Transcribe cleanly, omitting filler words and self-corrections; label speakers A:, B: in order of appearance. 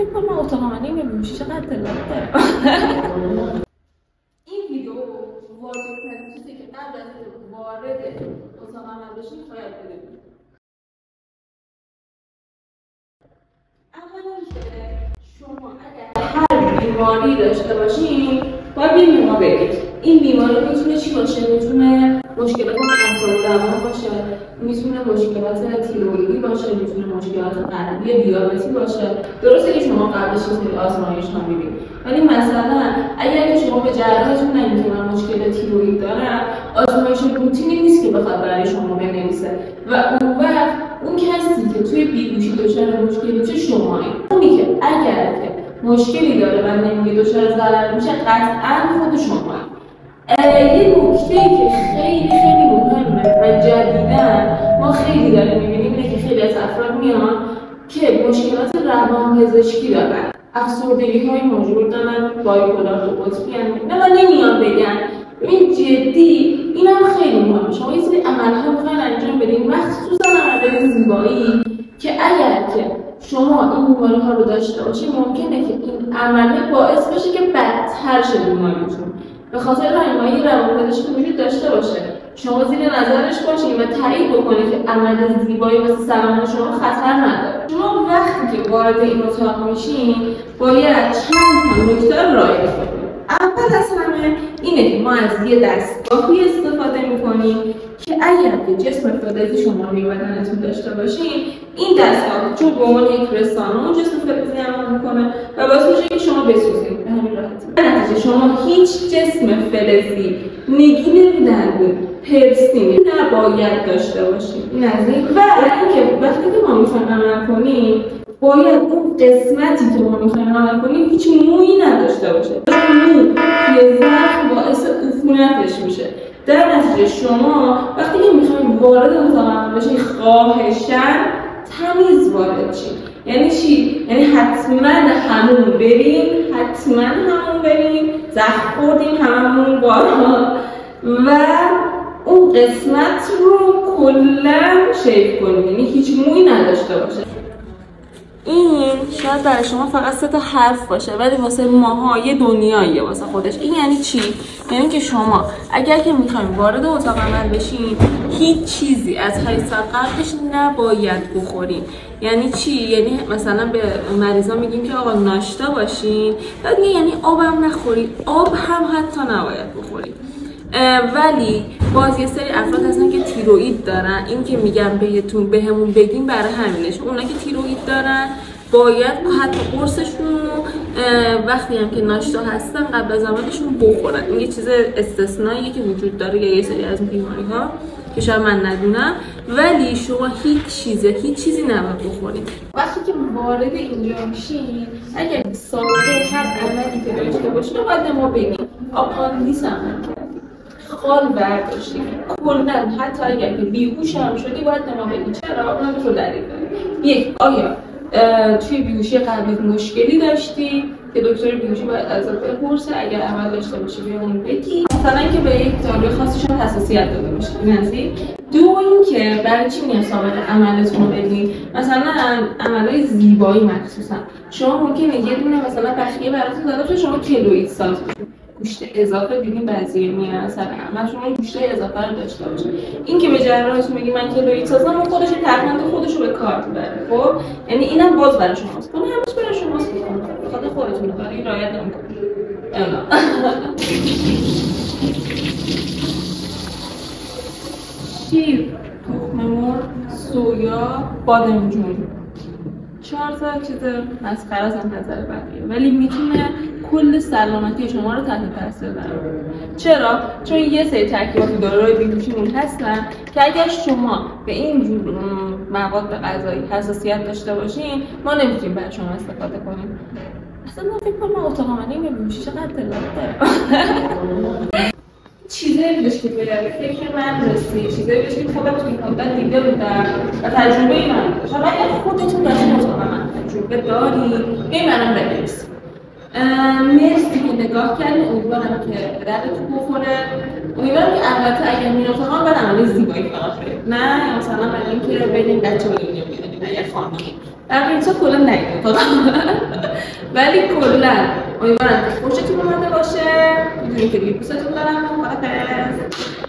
A: فکر کنم اتاق عملی میبینیش چقدر اطلاعات داره. این ویدیو واردترین چیزی که قبل از وارد اتاق عمل بشین باید بدونید. اولا که شما اگر هر بیماری داشته باشین باید به ما بگید. این بیماری میتونه چی باشه؟ میتونه مشکلات اعصاب روان باشه، میتونه مشکلات تیروئیدی باشه، میتونه مشکلات قلبی دیابتی باشه. درسته که شما قبلش این آزمایش ها میبینید، ولی مثلا اگر شما به جراحتون نگید که من مشکل تیروئید دارم، آزمایش روتینی نیست که بخواد برای شما بنویسه و اون وقت اون کسی که توی بیهوشی دچار مشکلی میشه شمایی. اونی که اگر که مشکلی داره و نمیگه دچار ضرر میشه قطعا خود شمایی. یه نکته‌ای که خیلی مهمه و جدیداً ما خیلی داریم می‌بینیم اینه که خیلی از افراد میان که مشکلات روانپزشکی دارن، افسردگی‌های موجود دارن، بایپولار دو قطبی هستن و نمیان بگن. ببین جدی اینم خیلی مهمه. شما یه سری عمل‌ها می‌خواید انجام بدین، مخصوصاً عمل‌های زیبایی که اگر که شما این بیماری‌ها رو داشته باشید ممکنه که این عمل باعث بشه که بدتر شه بیماریتون. به خاطر همین روانپزشکی وجود داشته باشه، شما زیر نظرش باشین و تایید بکنید که عمل زیبایی واسه سلامت شما خطر نداره. شما وقتی که وارد این اتاق میشین باید چند تا نکته رو رعایت کنید. اول از همه اینه که ما از یه دستگاهی استفاده میکنیم که اگر که جسم فلزی شما روی بدنتون داشته باشین، این دستگاه چون به عنوان یک رسانه اون جسم فلزی عمل میکنه و باعث میشه که شما بسوزید. به همین راحتی. در نتیجه شما هیچ جسم فلزی، نگین دندون، پرسینگ نباید داشته باشید. این از این. و اینکه وقتی که ما میخوایم عمل کنیم باید اون قسمتی که ما میخوایم عمل کنیم هیچ مویی نداشته باشه. مو توی زخم باعث عفونتش میشه. در نتیجه شما وقتی که میخوایم وارد اتاق عمل بشین خواهشاً تمیز وارد شید. یعنی چی؟ یعنی حتما همون بریم، زخم خوردیم هممون بارها و اون قسمت رو کلا شیپ کنیم، یعنی هیچ مویی نداشته باشه. این شاید برای شما فقط 3 تا حرف باشه ولی واسه ماها یه دنیاییه واسه خودش. این یعنی چی؟ یعنی که شما اگر که میخوایم وارد اتاق عمل بشین هیچ چیزی از 8 ساعت قبلش نباید بخورین. یعنی چی؟ یعنی مثلا به مریضا میگیم که آقا ناشتا باشین، بعد یعنی آبم نخورید، آب هم حتی نباید بخورید. ولی باز یه سری افراد هستن که تیروئید دارن. این که میگم بهمون بگیم برای همینش. اونا که تیروئید دارن باید حتی قرصشون وقتی هم که ناشتا هستن قبل از عملشون بخورن. این یه چیز استثنائیه که وجود داره یا یه سری از بیماری ها که شاید من ندونم، ولی شما هیچ چیزی نباید بخورید. وقتی که وارد اینجا میشین اگر سابقه هر عملی که داشته باشین باید ما بگیم آپاندیس عمل کردیم، خال برداشتیم، کلاً حتی اگر که بیهوش هم شدی باید ما بگی. چرا؟ اونم به تو دلیل داره. یک، آیا توی بیهوشی قلبی مشکلی داشتی که دکتر بیهوشی باید ازت بپرسه، اگر عمل داشته باشی به اون بگی. مثلا اینکه به یک داروی خاصی شما حساسیت داده باشی. این از این. دو، اینکه برای چی میگم سابقه عملتون رو بدین. مثلا عملای زیبایی مخصوصا شما ممکنه یه دونه مثلا بخیه براتون داده باشه شما کیلویید ساز گوشت اضافه دیدین بعضی میان مثلا شما گوشت اضافه رو داشته باشه. این که به جراحتون میگی من کیلویید سازم اون خودش تقریبا خودش رو به کار میبره. خب یعنی اینم باز برای شماست. اون همش برای شماست. بخاطر خودتون کاری رعایت نمی‌کنید. شیر، تخم مرغ، سویا، بادمجون 4 تا چیز مسخره از نظر بقیه ولی میتونه کل سلامتی شما رو تحت تاثیر قرار بده. چرا؟ چون یه سری ترکیبات داروهای بیهوشیمون هستن که اگر شما به این جور مواد غذایی حساسیت داشته باشین ما نمیتونیم برای شما استفاده کنیم. اصلا من فکر کنم اتاق عملی بیهوشی چقدر اطلاعات داره. چیزایی بودش که به فکر من رسید، چیزایی بودش که خودم توی مدت دیده بودم و تجربه من داشت. حالا اگر خودتون داشتین اتاق عمل تجربه دارید بیاین بنویسید. مرسی که نگاه کردید. امیدوارم که به دردتون بخوره. امیدوارم که البته اگر میرین اتاق عمل بعد عمل زیبایی فقط برید، نه مثلا برای اینکه ببینید بچه‌ها دنیا می‌بینید اگر خانمی در این کلا نگید اتاق عمل. ولی کلا امیدوارم که خوشتون اومده باشه. میدونید که دیگه دوستتون دارم. خدافظ.